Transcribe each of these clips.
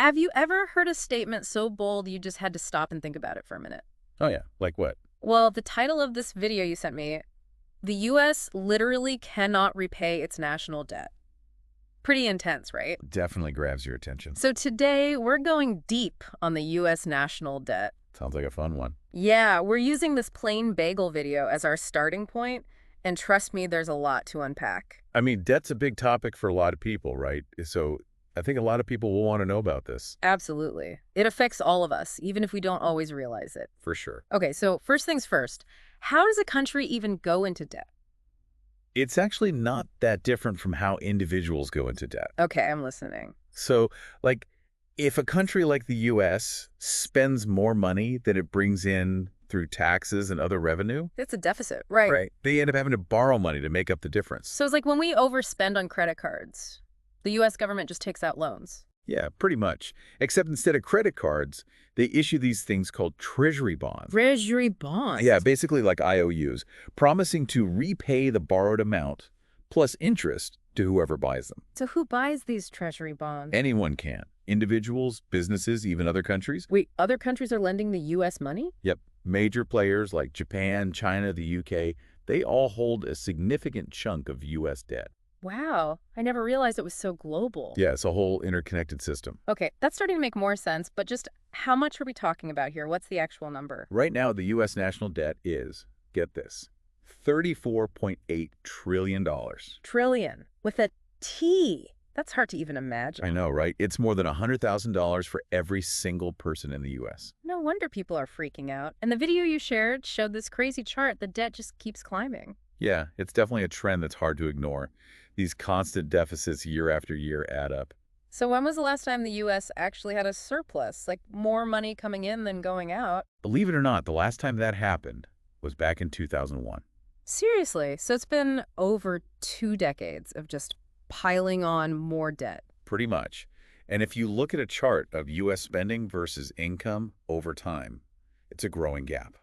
Have you ever heard a statement so bold you just had to stop and think about it for a minute? Oh, yeah. Like what? Well, the title of this video you sent me, the U.S. literally cannot repay its national debt. Pretty intense, right? Definitely grabs your attention. So today, we're going deep on the U.S. national debt. Sounds like a fun one. Yeah, we're using this plain bagel video as our starting point, and trust me, there's a lot to unpack. I mean, debt's a big topic for a lot of people, right? So I think a lot of people will want to know about this. Absolutely. It affects all of us, even if we don't always realize it. For sure. Okay, so first things first, how does a country even go into debt? It's actually not that different from how individuals go into debt. Okay, I'm listening. So, like, if a country like the U.S. spends more money than it brings in through taxes and other revenue, It's a deficit, right? right, they end up having to borrow money to make up the difference. So it's like when we overspend on credit cards, the U.S. government just takes out loans. Yeah, pretty much. Except instead of credit cards, they issue these things called treasury bonds. Treasury bonds. Yeah, basically like IOUs, promising to repay the borrowed amount plus interest to whoever buys them. So who buys these treasury bonds? Anyone can. Individuals, businesses, even other countries. Wait, other countries are lending the U.S. money? Yep. Major players like Japan, China, the UK, they all hold a significant chunk of U.S. debt. Wow, I never realized it was so global. Yeah, it's a whole interconnected system. Okay, that's starting to make more sense, but just how much are we talking about here? What's the actual number? Right now, the U.S. national debt is, get this, $34.8 trillion. Trillion. With a T. That's hard to even imagine. I know, right? It's more than $100,000 for every single person in the U.S. No wonder people are freaking out. And the video you shared showed this crazy chart. The debt just keeps climbing. Yeah, it's definitely a trend that's hard to ignore. These constant deficits year after year add up. So when was the last time the U.S. actually had a surplus? Like more money coming in than going out? Believe it or not, the last time that happened was back in 2001. Seriously? So it's been over 2 decades of just piling on more debt. Pretty much. And if you look at a chart of U.S. spending versus income over time, it's a growing gap.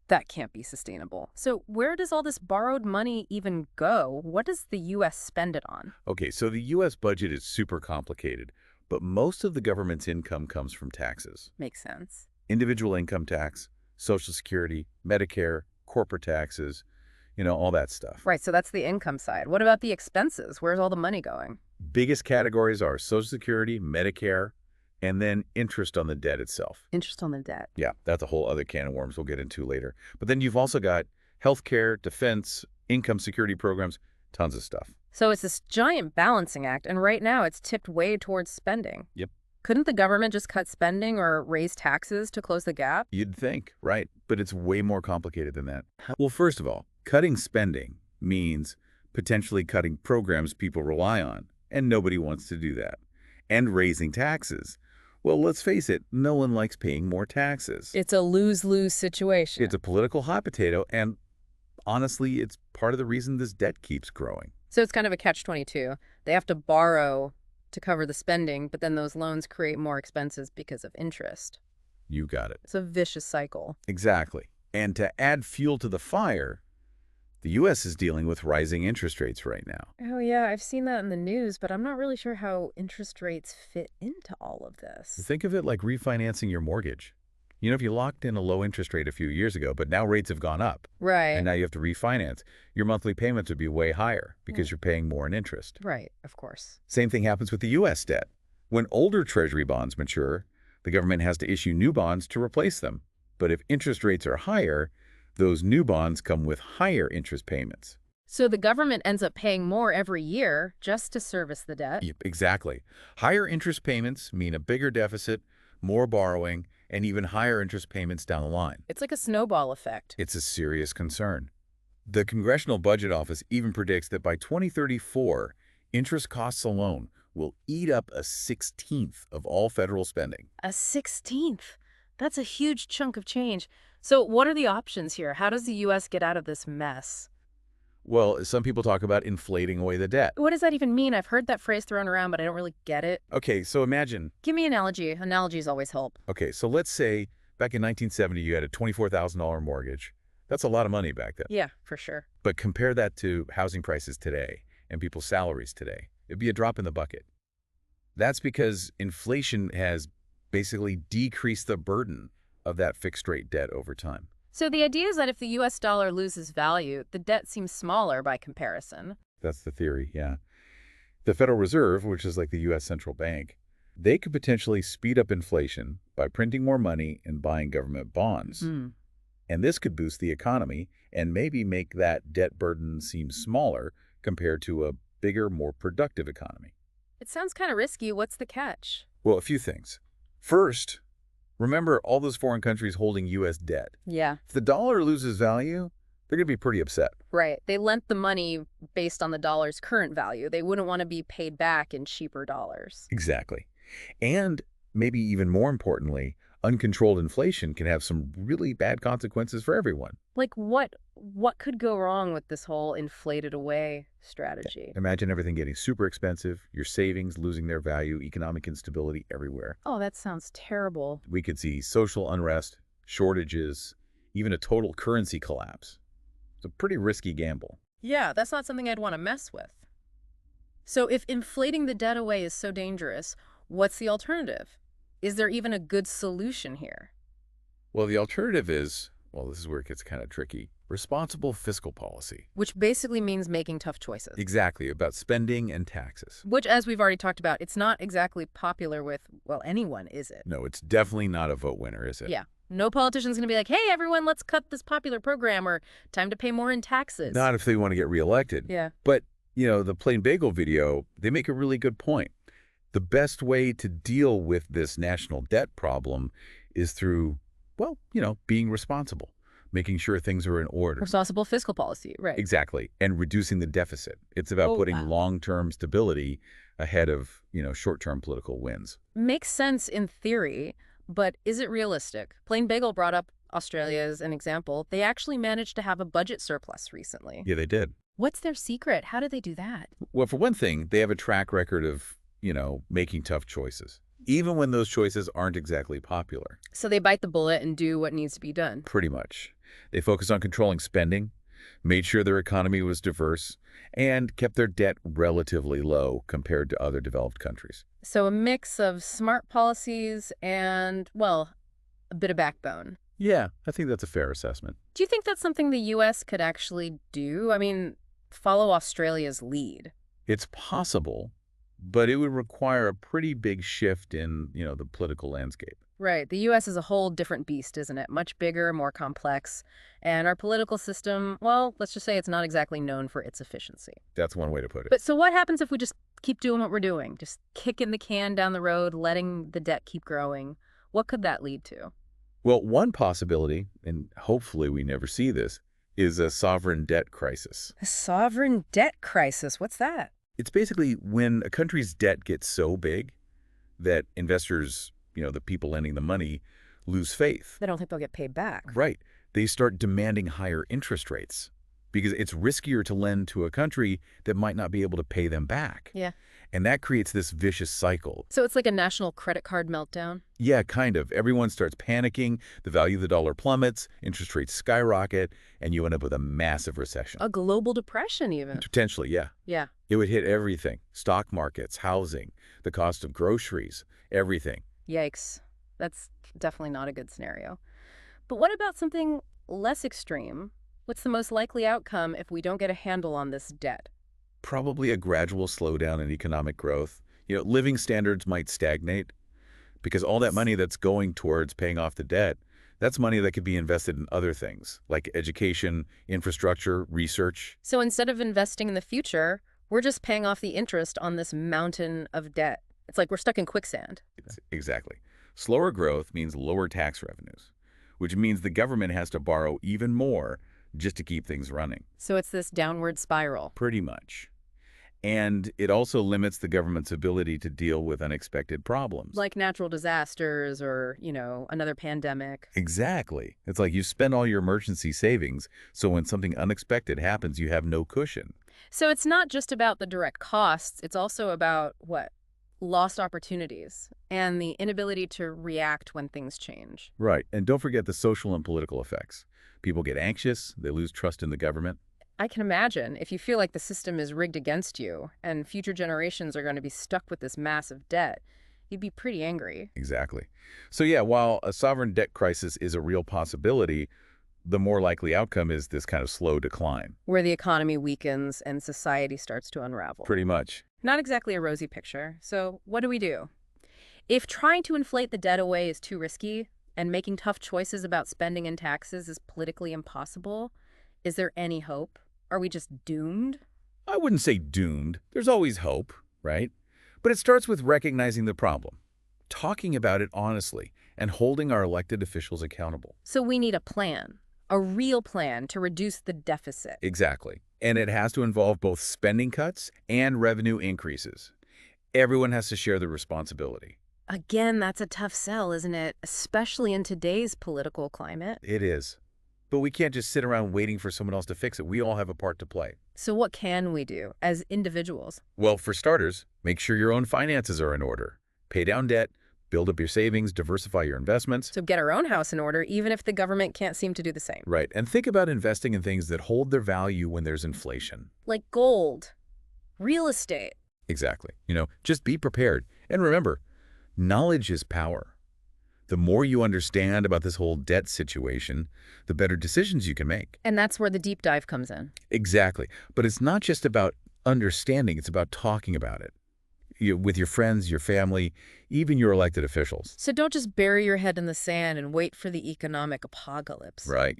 That can't be sustainable. So where does all this borrowed money even go? What does the U.S. spend it on? Okay, so the U.S. budget is super complicated, but most of the government's income comes from taxes. Makes sense. Individual income tax, Social Security, Medicare, corporate taxes, all that stuff. Right, so that's the income side. What about the expenses? Where's all the money going? Biggest categories are Social Security, Medicare, and then interest on the debt itself. Interest on the debt. Yeah, that's a whole other can of worms we'll get into later. But then you've also got healthcare, defense, income security programs, tons of stuff. So it's this giant balancing act, and right now it's tipped way towards spending. Yep. Couldn't the government just cut spending or raise taxes to close the gap? You'd think, right? But it's way more complicated than that. Well, first of all, cutting spending means potentially cutting programs people rely on, and nobody wants to do that. And raising taxes. Well, let's face it, no one likes paying more taxes. It's a lose-lose situation. It's a political hot potato, and honestly, it's part of the reason this debt keeps growing. So it's kind of a catch-22. They have to borrow to cover the spending, but then those loans create more expenses because of interest. You got it. It's a vicious cycle. Exactly. And to add fuel to the fire, the U.S. is dealing with rising interest rates right now. Oh, yeah, I've seen that in the news, but I'm not really sure how interest rates fit into all of this. Think of it like refinancing your mortgage. If you locked in a low interest rate a few years ago, but now rates have gone up, Right. and now you have to refinance, your monthly payments would be way higher because you're paying more in interest. Right, of course. Same thing happens with the U.S. debt. When older Treasury bonds mature, the government has to issue new bonds to replace them. But if interest rates are higher, those new bonds come with higher interest payments. So the government ends up paying more every year just to service the debt? Yep, exactly. Higher interest payments mean a bigger deficit, more borrowing, and even higher interest payments down the line. It's like a snowball effect. It's a serious concern. The Congressional Budget Office even predicts that by 2034, interest costs alone will eat up a 16th of all federal spending. A 16th. That's a huge chunk of change. So what are the options here? How does the U.S. get out of this mess? Well, some people talk about inflating away the debt. What does that even mean? I've heard that phrase thrown around, but I don't really get it. Okay, so imagine. Give me an analogy. Analogies always help. Okay, so let's say back in 1970 you had a $24,000 mortgage. That's a lot of money back then. Yeah, for sure. But compare that to housing prices today and people's salaries today. It'd be a drop in the bucket. That's because inflation has basically decreased the burden of that fixed rate debt over time. So the idea is that if the US dollar loses value, the debt seems smaller by comparison. That's the theory, yeah. The Federal Reserve, which is like the U.S. central bank, they could potentially speed up inflation by printing more money and buying government bonds. Hmm. And this could boost the economy and maybe make that debt burden seem smaller compared to a bigger, more productive economy. It sounds kind of risky. What's the catch? Well, a few things. First, remember all those foreign countries holding U.S. debt. Yeah. If the dollar loses value, they're going to be pretty upset. Right. They lent the money based on the dollar's current value. They wouldn't want to be paid back in cheaper dollars. Exactly. And maybe even more importantly, uncontrolled inflation can have some really bad consequences for everyone. Like what could go wrong with this whole inflated away strategy? Imagine everything getting super expensive, your savings losing their value, economic instability everywhere. Oh, that sounds terrible. We could see social unrest, shortages, even a total currency collapse. It's a pretty risky gamble. Yeah, that's not something I'd want to mess with. So if inflating the debt away is so dangerous, what's the alternative? Is there even a good solution here? Well, the alternative is, well, this is where it gets kind of tricky, responsible fiscal policy. Which basically means making tough choices. Exactly, about spending and taxes. Which, as we've already talked about, it's not exactly popular with, well, anyone, is it? No, it's definitely not a vote winner, is it? Yeah. No politician's going to be like, hey, everyone, let's cut this popular program, or time to pay more in taxes. Not if they want to get reelected. Yeah. But, the Plain Bagel video, they make a really good point. The best way to deal with this national debt problem is through, well, being responsible, making sure things are in order. Responsible fiscal policy, right. Exactly. And reducing the deficit. It's about putting long-term stability ahead of, short-term political wins. Makes sense in theory, but is it realistic? Plain Bagel brought up Australia as an example. They actually managed to have a budget surplus recently. Yeah, they did. What's their secret? How did they do that? Well, for one thing, they have a track record of, making tough choices, even when those choices aren't exactly popular. So they bite the bullet and do what needs to be done. Pretty much. They focused on controlling spending, made sure their economy was diverse, and kept their debt relatively low compared to other developed countries. So a mix of smart policies and, well, a bit of backbone. Yeah, I think that's a fair assessment. Do you think that's something the U.S. could actually do? I mean, follow Australia's lead. It's possible, but it would require a pretty big shift in, the political landscape. Right. The U.S. is a whole different beast, isn't it? Much bigger, more complex. And our political system, well, let's just say it's not exactly known for its efficiency. That's one way to put it. But so what happens if we just keep doing what we're doing? Just kicking the can down the road, letting the debt keep growing? What could that lead to? Well, one possibility, and hopefully we never see this, is a sovereign debt crisis. A sovereign debt crisis? What's that? It's basically when a country's debt gets so big that investors, the people lending the money, lose faith. They don't think they'll get paid back. Right. They start demanding higher interest rates because it's riskier to lend to a country that might not be able to pay them back. Yeah. And that creates this vicious cycle. So it's like a national credit card meltdown? Yeah, kind of. Everyone starts panicking, the value of the dollar plummets, interest rates skyrocket, and you end up with a massive recession. A global depression even? Potentially, yeah. Yeah. It would hit everything. Stock markets, housing, the cost of groceries, everything. Yikes. That's definitely not a good scenario. But what about something less extreme? What's the most likely outcome if we don't get a handle on this debt? Probably a gradual slowdown in economic growth. Living standards might stagnate because all that money that's going towards paying off the debt, that's money that could be invested in other things like education, infrastructure, research. So instead of investing in the future, we're just paying off the interest on this mountain of debt. It's like we're stuck in quicksand. Exactly. Slower growth means lower tax revenues, which means the government has to borrow even more just to keep things running. So it's this downward spiral. Pretty much. And it also limits the government's ability to deal with unexpected problems. Like natural disasters or, another pandemic. Exactly. It's like you spend all your emergency savings, so when something unexpected happens, you have no cushion. So it's not just about the direct costs. It's also about, what? Lost opportunities and the inability to react when things change. Right. And don't forget the social and political effects. People get anxious. They lose trust in the government. I can imagine if you feel like the system is rigged against you and future generations are going to be stuck with this massive debt, you'd be pretty angry. Exactly. So yeah, while a sovereign debt crisis is a real possibility, the more likely outcome is this kind of slow decline. Where the economy weakens and society starts to unravel. Pretty much. Not exactly a rosy picture. So what do we do? If trying to inflate the debt away is too risky and making tough choices about spending and taxes is politically impossible, is there any hope? Are we just doomed? I wouldn't say doomed. There's always hope, right? But it starts with recognizing the problem, talking about it honestly, and holding our elected officials accountable. So we need a real plan to reduce the deficit. Exactly. And it has to involve both spending cuts and revenue increases. Everyone has to share the responsibility. Again, that's a tough sell, isn't it? Especially in today's political climate. It is. But we can't just sit around waiting for someone else to fix it. We all have a part to play. So what can we do as individuals? Well, for starters, make sure your own finances are in order. Pay down debt, build up your savings, diversify your investments. So get our own house in order, even if the government can't seem to do the same. Right. And think about investing in things that hold their value when there's inflation. Like gold, real estate. Exactly. Just be prepared. And remember, knowledge is power. The more you understand about this whole debt situation, the better decisions you can make. And that's where the deep dive comes in. Exactly. But it's not just about understanding, it's about talking about it. With your friends, your family, even your elected officials. So don't just bury your head in the sand and wait for the economic apocalypse. Right.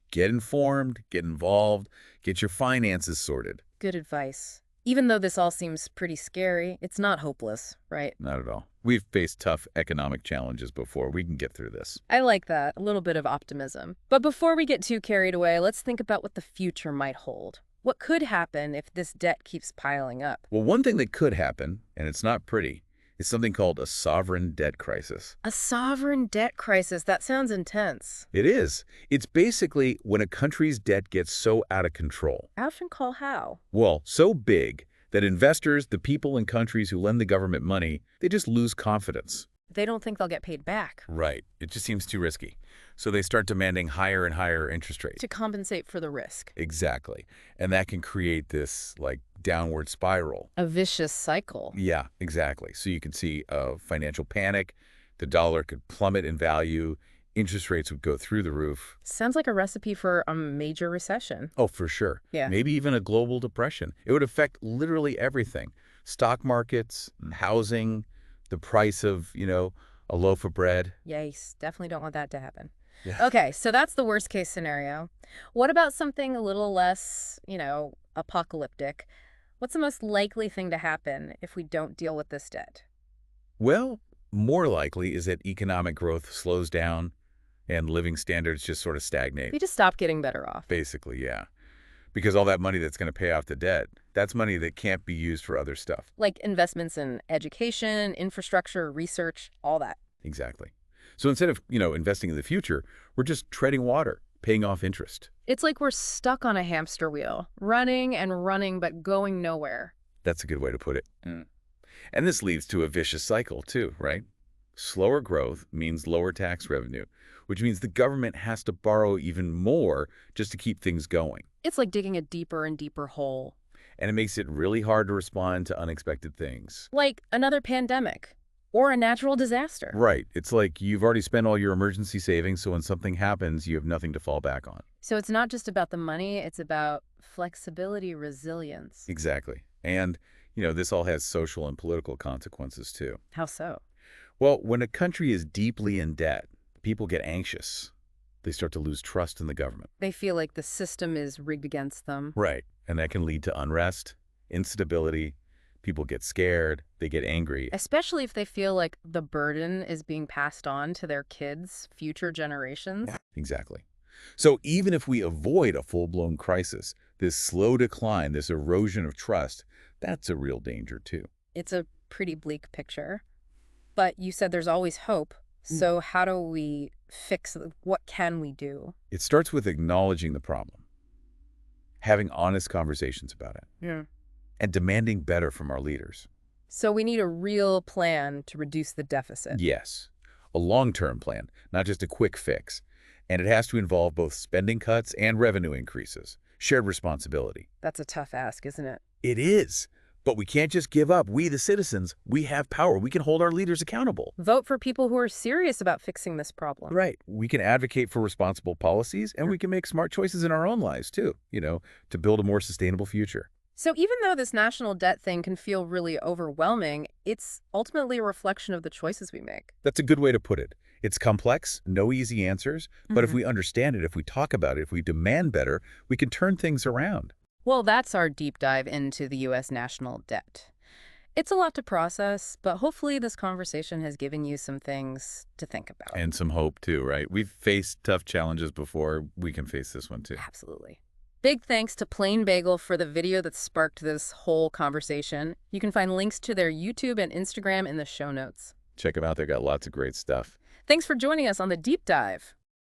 Get informed, get involved, get your finances sorted. Good advice. Even though this all seems pretty scary, it's not hopeless, right? Not at all. We've faced tough economic challenges before. We can get through this. I like that, a little bit of optimism. But before we get too carried away, let's think about what the future might hold. What could happen if this debt keeps piling up? Well, one thing that could happen, and it's not pretty, is something called a sovereign debt crisis. A sovereign debt crisis? That sounds intense. It is. It's basically when a country's debt gets so out of control. Out of control how? Well, so big that investors, the people in countries who lend the government money, they just lose confidence. They don't think they'll get paid back. Right. It just seems too risky. So they start demanding higher and higher interest rates. To compensate for the risk. Exactly. And that can create this, downward spiral. A vicious cycle. Yeah, exactly. So you can see a financial panic. The dollar could plummet in value. Interest rates would go through the roof. Sounds like a recipe for a major recession. Oh, for sure. Yeah. Maybe even a global depression. It would affect literally everything. Stock markets, housing, the price of, a loaf of bread. Yikes. Definitely don't want that to happen. Yeah. Okay, so that's the worst case scenario. What about something a little less, apocalyptic? What's the most likely thing to happen if we don't deal with this debt? Well, more likely is that economic growth slows down and living standards just sort of stagnate. We just stop getting better off. Basically, yeah. Because all that money that's going to pay off the debt, that's money that can't be used for other stuff. Like investments in education, infrastructure, research, all that. Exactly. So instead of, investing in the future, we're just treading water, paying off interest. It's like we're stuck on a hamster wheel, running and running, but going nowhere. That's a good way to put it. And this leads to a vicious cycle, too, right? Slower growth means lower tax revenue, which means the government has to borrow even more just to keep things going. It's like digging a deeper and deeper hole. And it makes it really hard to respond to unexpected things. Like another pandemic or a natural disaster. Right. It's like you've already spent all your emergency savings, so when something happens, you have nothing to fall back on. So it's not just about the money, it's about flexibility, resilience. Exactly. And, this all has social and political consequences, too. How so? Well, when a country is deeply in debt, people get anxious. They start to lose trust in the government. They feel like the system is rigged against them. Right. And that can lead to unrest, instability. People get scared. They get angry. Especially if they feel like the burden is being passed on to their kids, future generations. Yeah, exactly. So even if we avoid a full-blown crisis, this slow decline, this erosion of trust, that's a real danger, too. It's a pretty bleak picture. But you said there's always hope. So how do we fix it? What can we do? It starts with acknowledging the problem, having honest conversations about it, Yeah. and demanding better from our leaders. So we need a real plan to reduce the deficit. Yes, a long-term plan, not just a quick fix. And it has to involve both spending cuts and revenue increases. shared responsibility. That's a tough ask, isn't it? It is. But we can't just give up. We, the citizens, we have power. We can hold our leaders accountable. Vote for people who are serious about fixing this problem. Right. We can advocate for responsible policies, and we can make smart choices in our own lives, too, to build a more sustainable future. So even though this national debt thing can feel really overwhelming, it's ultimately a reflection of the choices we make. That's a good way to put it. It's complex, no easy answers, but if we understand it, if we talk about it, if we demand better, we can turn things around. Well, that's our deep dive into the U.S. national debt. It's a lot to process, but hopefully this conversation has given you some things to think about. And some hope, too, right? We've faced tough challenges before. We can face this one, too. Absolutely. Big thanks to Plain Bagel for the video that sparked this whole conversation. You can find links to their YouTube and Instagram in the show notes. Check them out. They've got lots of great stuff. Thanks for joining us on the Deep Dive.